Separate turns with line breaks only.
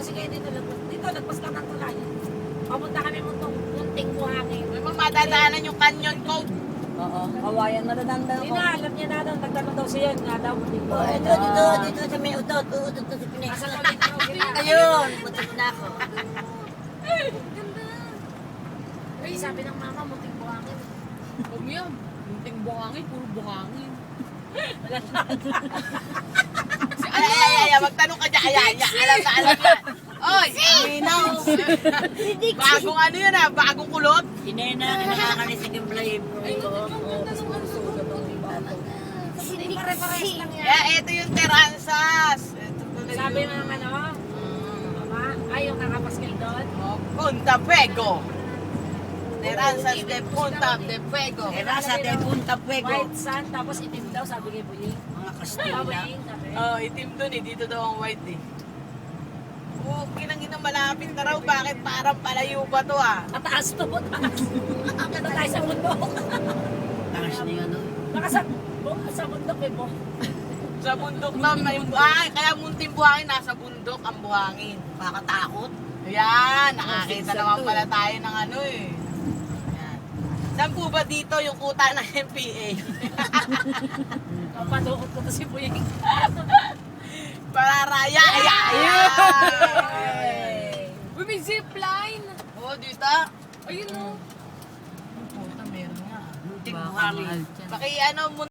kasi kayo dito lagpas. Dito, lagpas lang ng tulay. Papunta kami munting buhangin.
May mga madadaanan yung canyon code.
Oo, kawayan na nadanda
Hindi
ako.
na, alam niya na daw. Nagtanong daw siya. Nga daw, munting
Oh,
buhangin.
dito sa may udot sa Pinas.
Asa ko dito daw sila.
Ayun, butas na ako.
Ay, sabi ng mama, munting buhangin.
Umiyan. Munting buhangin, puro buhangin. Ay, magtanong ka dyan. Ay, alam na yan. Oy!
Minaw.
Bagong ano yun ah, bagong kulot.
Sinena, nakakalis sa Gimblay.
Hindi pare-pares lang yan.
Yeah, ito yung Terransas. Ito pala
Sabi
yung
ng ano, mama, ay yung nakapaskil doon.
Punta Fuego. Terransas de Punta de Fuego.
Terasa de Punta Fuego.
White sand, tapos itim daw, sabi kay Buying.
Mga Kastila.
Buying, sabi.
Oh, itim dun eh. Dito daw ang white eh. Oh, kinang malapit na raw. Bakit parang palayo pa to ah?
Mataas to, mataas. Akita tayo sa bundok.
Takas na yun.
Sa bundok eh, bo.
Sa bundok na may buhangin. Kaya munting buhangin, nasa bundok ang buhangin.
Makatakot.
Ayan, nakakita naman pala tayo ng ano eh. Ayan. Saan po ba dito yung kuta ng MPA?
Patukot ko to si Buying.
Pararaya. Ayan.
Uy, may zipline.
Oh, dito.
Ayun o.
Puta, meron nga.
Munting buhangin.
Paki ano mo